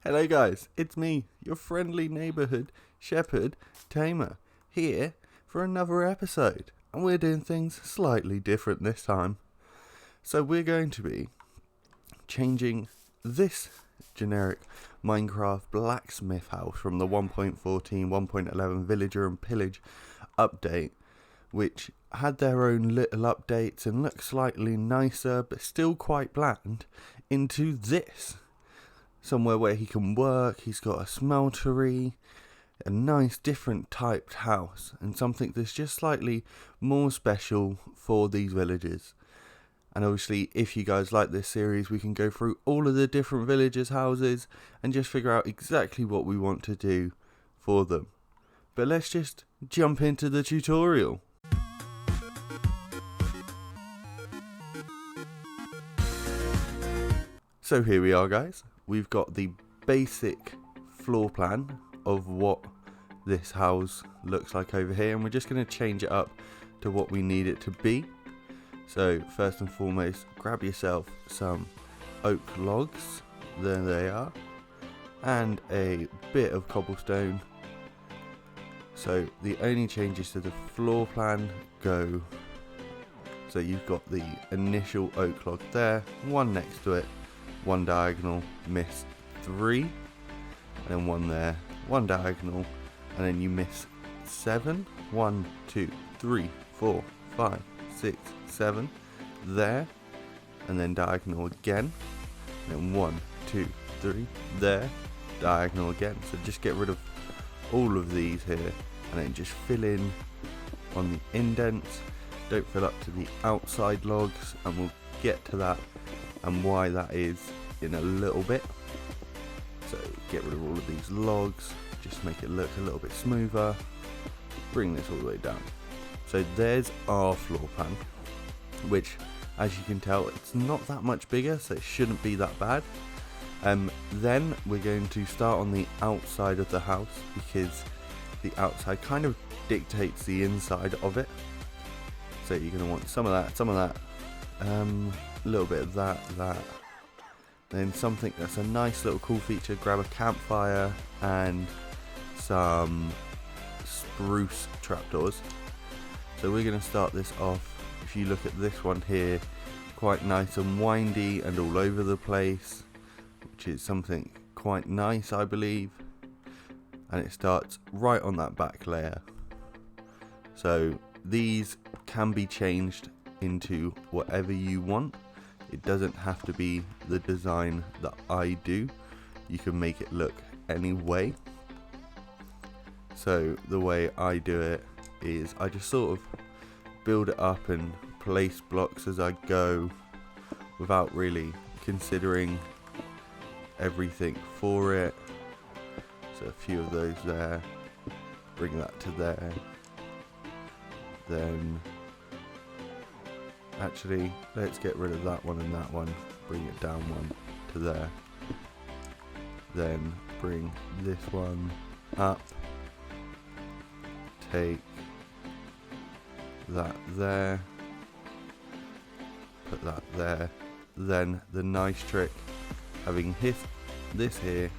Hello guys, it's me, your friendly neighbourhood shepherd tamer, here for another episode, and we're doing things slightly different this time. So we're going to be changing this generic Minecraft Blacksmith house from the 1.14, 1.11 Villager and Pillage update, which had their own little updates and looked slightly nicer but still quite bland, into this. Somewhere where he can work, he's got a smeltery, a nice different typed house, and something that's just slightly more special for these villages. And obviously, if you guys like this series, we can go through all of the different villagers' houses and just figure out exactly what we want to do for them. But let's just jump into the tutorial. So here we are, guys. We've got the basic floor plan of what this house looks like over here, and we're just going to change it up to what we need it to be. So first and foremost, grab yourself some oak logs, there they are, and a bit of cobblestone. So the only changes to the floor plan go, so you've got the initial oak log there, one next to it, one diagonal, miss 3, and then one there, one diagonal, and then you miss 7, 1, 2, 3, 4, 5, 6, 7, there, and then diagonal again, and then 1, 2, 3, there, diagonal again. So just get rid of all of these here, and then just fill in on the indents. Don't fill up to the outside logs, and we'll get to that and why that is in a little bit. So get rid of all of these logs, just make it look a little bit smoother, bring this all the way down. So there's our floor plan, which as you can tell it's not that much bigger, so it shouldn't be that bad. Then we're going to start on the outside of the house, because the outside kind of dictates the inside of it. So you're going to want some of that, a little bit of that, then something that's a nice little cool feature, grab a campfire and some spruce trapdoors. So we're going to start this off, if you look at this one here, quite nice and windy and all over the place, which is something quite nice, I believe, and it starts right on that back layer. So these can be changed into whatever you want. It doesn't have to be the design that I do. You can make it look any way. So the way I do it is I just sort of build it up and place blocks as I go without really considering everything for it. So a few of those there, bring that to there, then actually, let's get rid of that one and that one, bring it down one to there, then bring this one up, take that there, put that there. Then the nice trick, having hit this here,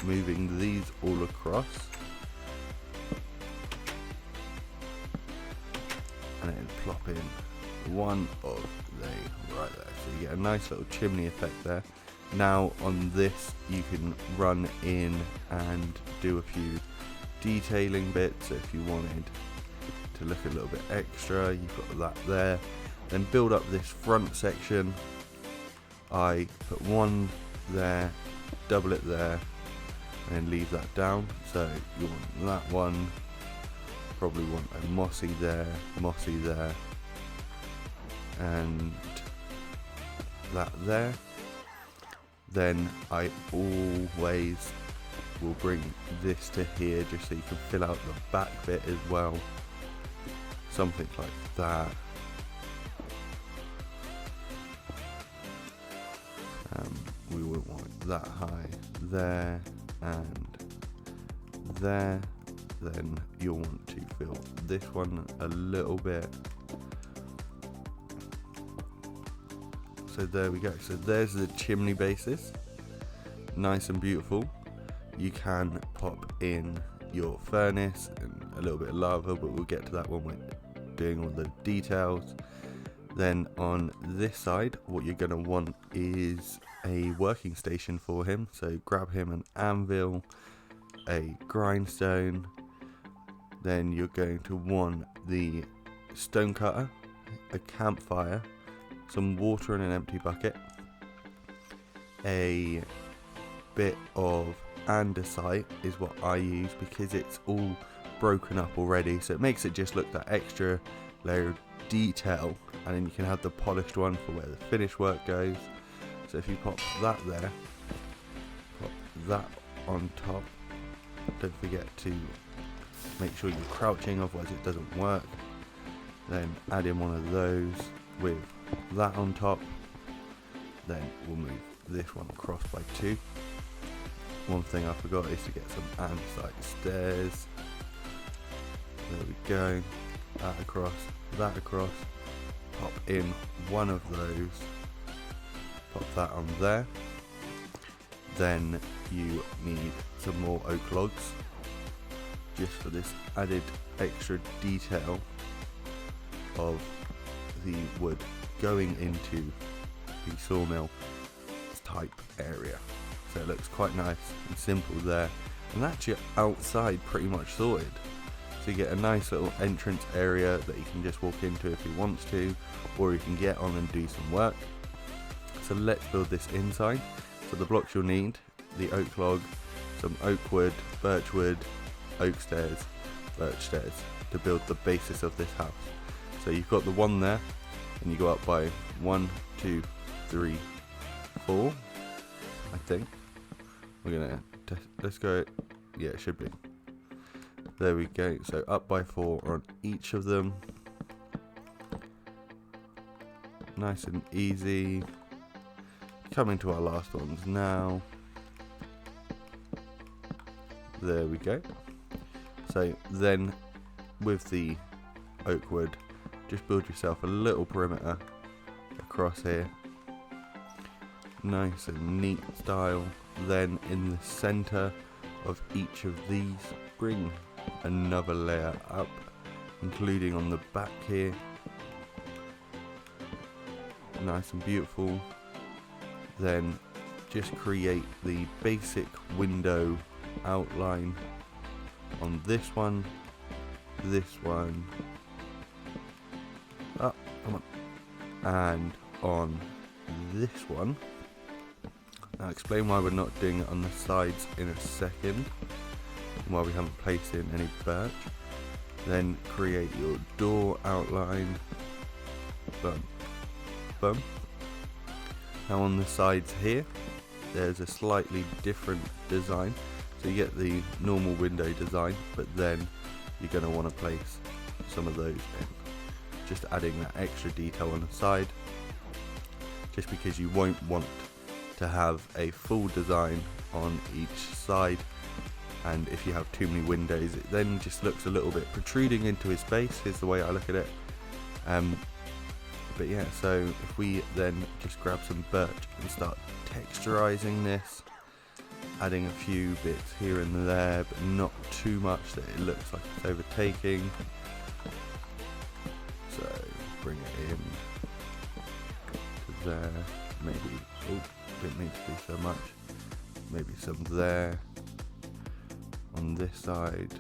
moving these all across, and then plop in one of they right there, so you get a nice little chimney effect there. Now on this you can run in and do a few detailing bits. So if you wanted to look a little bit extra, you've got that there. Then build up this front section. I put one there, double it there, and leave that down. So you want that one, probably want a mossy there, and that there. Then I always will bring this to here, just so you can fill out the back bit as well, something like that. We wouldn't want that high there and there. Then you'll want to fill this one a little bit. So there we go. So there's the chimney bases, nice and beautiful. you can pop in your furnace and a little bit of lava, but we'll get to that when we're doing all the details. Then on this side, what you're going to want is a working station for him. So grab him an anvil, a grindstone. Then you're going to want the stone cutter, a campfire, some water in an empty bucket, a bit of andesite is what I use because it's all broken up already, so it makes it just look that extra layer of detail, and then you can have the polished one for where the finished work goes. So if you pop that there, pop that on top, don't forget to make sure you're crouching, otherwise it doesn't work. Then add in one of those with that on top. Then we'll move this one across by 2. One thing I forgot is to get some andesite stairs. There we go. That across, pop in one of those, pop that on there. Then you need some more oak logs, just for this added extra detail of the wood going into the sawmill type area. So it looks quite nice and simple there, and that's your outside pretty much sorted. So you get a nice little entrance area that you can just walk into if you want to, or you can get on and do some work. So let's build this inside. So the blocks you'll need: the oak log, some oak wood, birch wood, oak stairs, birch stairs, to build the basis of this house. So you've got the one there, and you go up by 1, 2, 3, 4, I think. We're gonna let's go. Yeah, it should be. There we go. So up by 4 on each of them. Nice and easy. Coming to our last ones now. There we go. So then with the oak wood, just build yourself a little perimeter across here. Nice and neat style. Then in the center of each of these, bring another layer up, including on the back here. Nice and beautiful. Then just create the basic window outline on this one, come on, and on this one. I'll explain why we're not doing it on the sides in a second, and why we haven't placed in any birch. Then create your door outline. Boom, boom. Now on the sides here, there's a slightly different design. So you get the normal window design, but then you're going to want to place some of those in. Just adding that extra detail on the side, just because you won't want to have a full design on each side, and if you have too many windows, it then just looks a little bit protruding into his space, is the way I look at it. But yeah, so if we then just grab some birch and start texturizing this, adding a few bits here and there, but not too much that it looks like it's overtaking. So bring it in to there, maybe, oh, didn't need to do so much, maybe some there. On this side,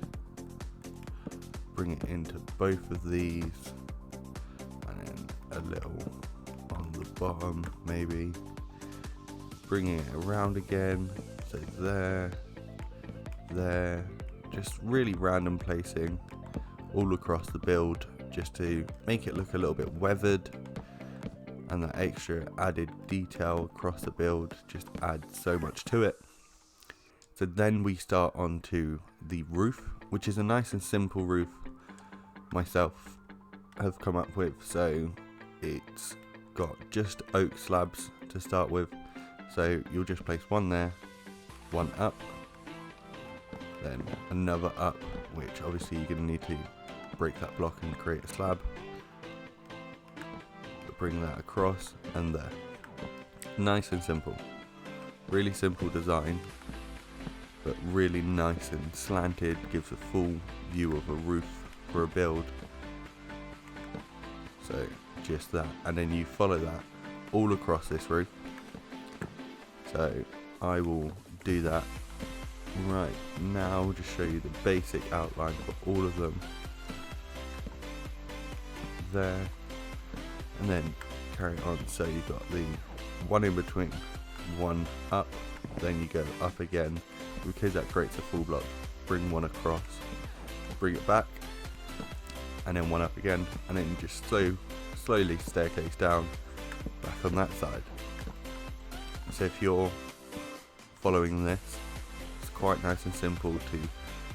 bring it into both of these, and then a little on the bottom, maybe. Bringing it around again, so there, just really random placing all across the build, just to make it look a little bit weathered, and that extra added detail across the build just adds so much to it. So then we start onto the roof, which is a nice and simple roof myself have come up with. So it's got just oak slabs to start with. So you'll just place one there, one up, then another up, which obviously you're going to need to break that block and create a slab. But bring that across and there. Nice and simple. Really simple design. but really nice and slanted, gives a full view of a roof for a build. So just that, and then you follow that all across this roof. So I will do that right now, just show you the basic outline for all of them there, and then carry on. So you've got the one in between, one up, then you go up again, because that creates a full block. Bring one across, bring it back, and then one up again, and then you just slowly staircase down back on that side. So if you're following this, it's quite nice and simple to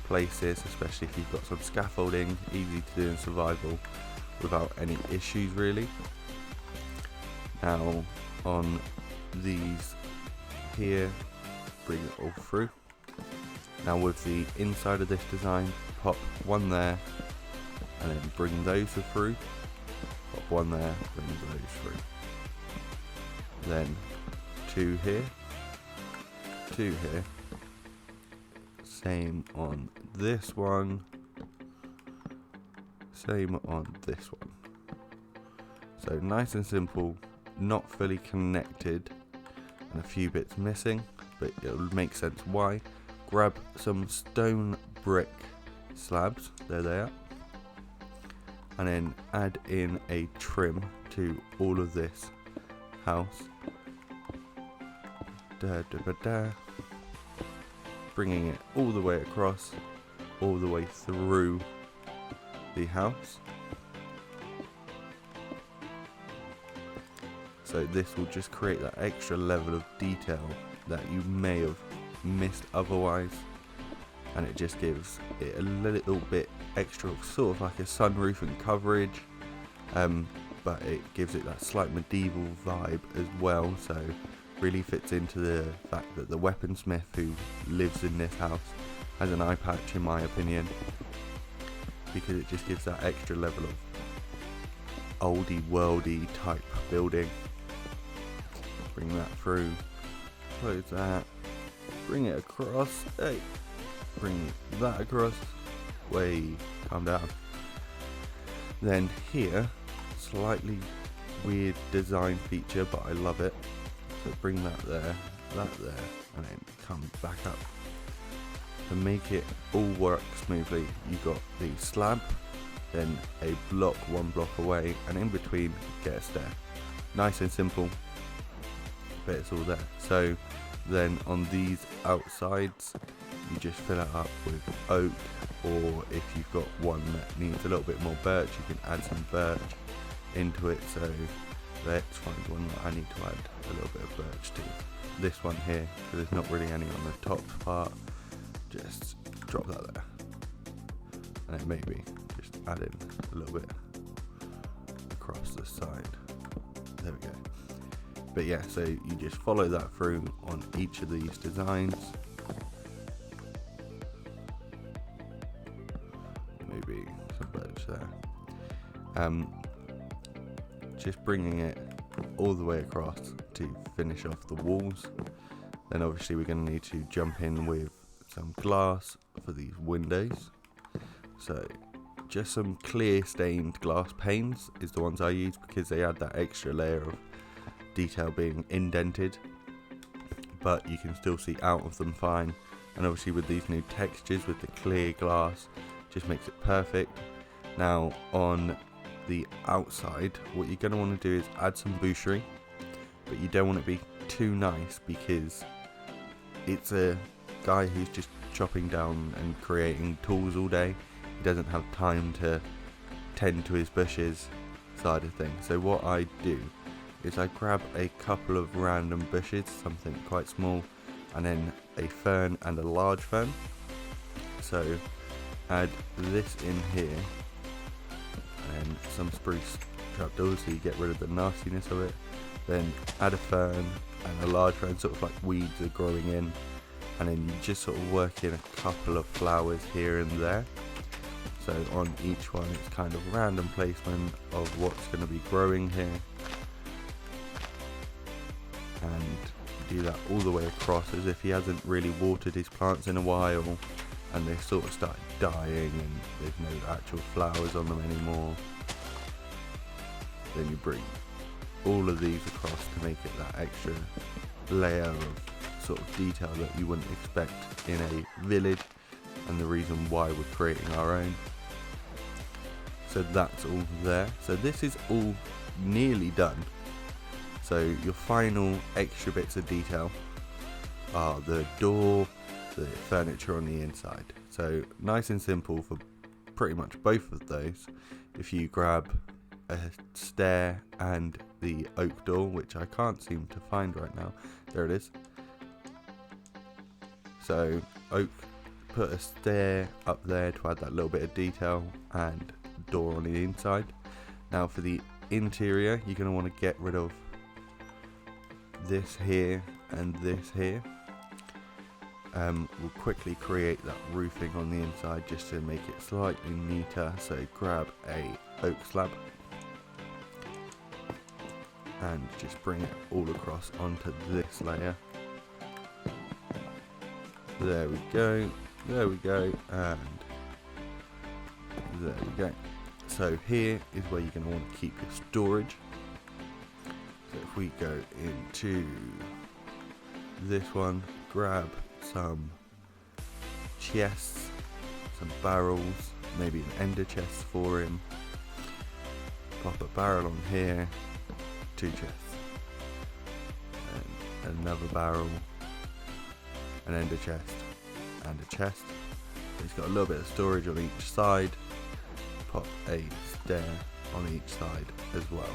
place this, especially if you've got some scaffolding, easy to do in survival without any issues really. Now on these here, bring it all through. Now with the inside of this design, pop one there, and then bring those through. Pop one there, bring those through. Then two here, two here. Same on this one. Same on this one. So nice and simple, not fully connected, and a few bits missing, but it'll make sense why. Grab some stone brick slabs, there they are, and then add in a trim to all of this house. Bringing it all the way across, all the way through the house. So this will just create that extra level of detail that you may have missed otherwise, and it just gives it a little bit extra, sort of like a sunroof and coverage, but it gives it that slight medieval vibe as well. So really fits into the fact that the weaponsmith who lives in this house has an eye patch, in my opinion, because it just gives that extra level of oldie worldy type building. Bring that through, close that, bring it across, hey, bring that across, way, calm down. Then here, slightly weird design feature, but I love it. So bring that there, and then come back up. To make it all work smoothly, you've got the slab, then a block one block away, and in between get a stair. Nice and simple, but it's all there. So then on these outsides, you just fill it up with oak, or if you've got one that needs a little bit more birch, you can add some birch into it. So let's find one that I need to add a little bit of birch to. This one here, because there's not really any on the top part. Just drop that there, and then maybe just add in a little bit across the side. There we go. But yeah, so you just follow that through on each of these designs. Maybe some birch there. Just bringing it all the way across to finish off the walls. Then obviously we're going to need to jump in with some glass for these windows. So just some clear stained glass panes is the ones I use, because they add that extra layer of detail being indented, but you can still see out of them fine. And obviously with these new textures with the clear glass, just makes it perfect. Now on the outside, what you're going to want to do is add some boucherie, but you don't want it to be too nice, because it's a guy who's just chopping down and creating tools all day. He doesn't have time to tend to his bushes side of things. So what I do is I grab a couple of random bushes, something quite small, and then a fern and a large fern. So add this in here, and some spruce trapdoors so you get rid of the nastiness of it. Then add a fern and a large fern, sort of like weeds are growing in, and then you just sort of work in a couple of flowers here and there. So on each one it's kind of random placement of what's going to be growing here, and do that all the way across, as if he hasn't really watered his plants in a while and they sort of started dying and there's no actual flowers on them anymore. Then you bring all of these across to make it that extra layer of sort of detail that you wouldn't expect in a village, and the reason why we're creating our own. So that's all there. So this is all nearly done. So your final extra bits of detail are the door, the furniture on the inside. So nice and simple for pretty much both of those. If you grab a stair and the oak door, which I can't seem to find right now. There it is. So oak, put a stair up there to add that little bit of detail, and door on the inside. Now for the interior, you're going to want to get rid of this here and this here. We'll quickly create that roofing on the inside just to make it slightly neater. So grab a oak slab and just bring it all across onto this layer. There we go, there we go, and there we go. So here is where you're going to want to keep your storage. So if we go into this one, grab some chests, some barrels, maybe an ender chest for him. Pop a barrel on here, 2 chests, and another barrel, an ender chest, and a chest. It's got a little bit of storage on each side. Pop a stair on each side as well.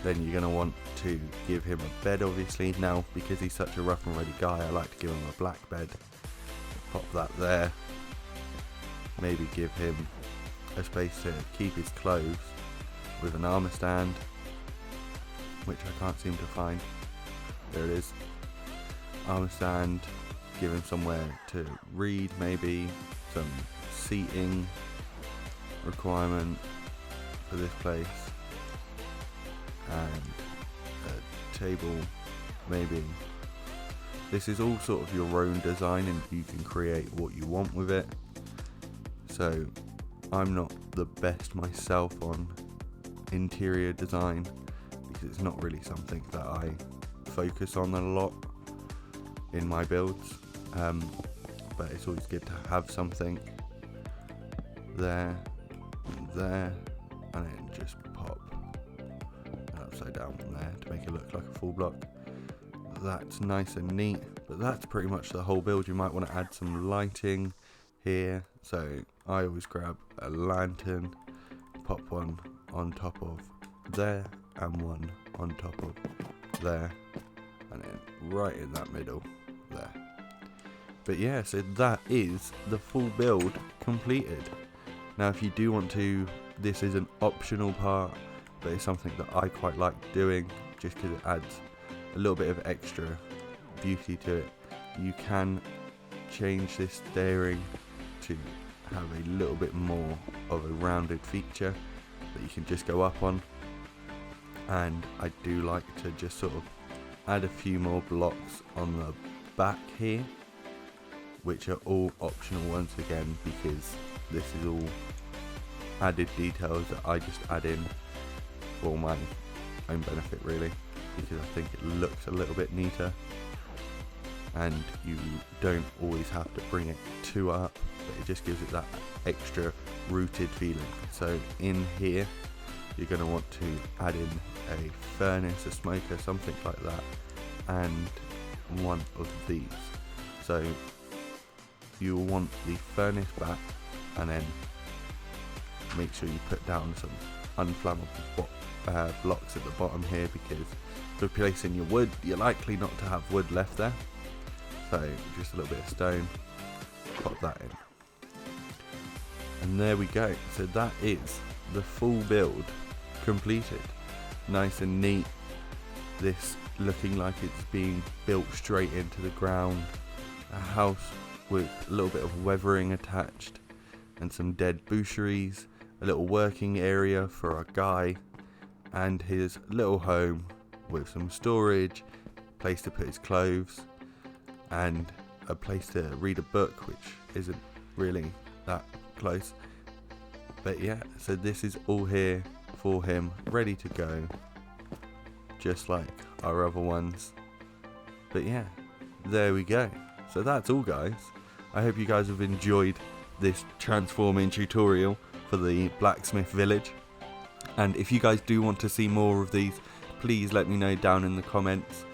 Then you're going to want to give him a bed, obviously. Now, because he's such a rough and ready guy, I like to give him a black bed. Pop that there. Maybe give him a space to keep his clothes with an armor stand, which I can't seem to find. There it is. Armor stand. Give him somewhere to read, maybe some seating requirement for this place, and a table maybe. This is all sort of your own design and you can create what you want with it. So I'm not the best myself on interior design because it's not really something that I focus on a lot in my builds, but it's always good to have something there, and then just pop an upside down one there to make it look like a full block. That's nice and neat, but that's pretty much the whole build. You might want to add some lighting here, so I always grab a lantern, pop one on top of there and one on top of there, and then right in that middle there. But yeah, so that is the full build completed. Now if you do want to, this is an optional part, but it's something that I quite like doing just because it adds a little bit of extra beauty to it. You can change this stairing to have a little bit more of a rounded feature that you can just go up on, and I do like to just sort of add a few more blocks on the back here, which are all optional once again, because this is all added details that I just add in for my own benefit really, because I think it looks a little bit neater and you don't always have to bring it too up, but it just gives it that extra rooted feeling. So in here you're going to want to add in a furnace, a smoker, something like that, and one of these. So you'll want the furnace back, and then make sure you put down some unflammable blocks at the bottom here, because for placing your wood, you're likely not to have wood left there. So just a little bit of stone, pop that in. And there we go. So that is the full build completed. Nice and neat. This looking like it's being built straight into the ground. A house with a little bit of weathering attached and some dead boucheries, a little working area for our guy, and his little home with some storage, place to put his clothes, and a place to read a book, which isn't really that close. But yeah, so this is all here for him, ready to go, just like our other ones. But yeah, there we go. So that's all, guys. I hope you guys have enjoyed this transforming tutorial for the Blacksmith Village. And if you guys do want to see more of these, please let me know down in the comments.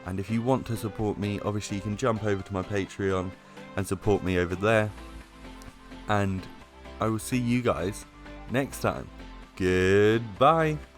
And if you want to support me, obviously you can jump over to my Patreon and support me over there. And I will see you guys next time. Goodbye.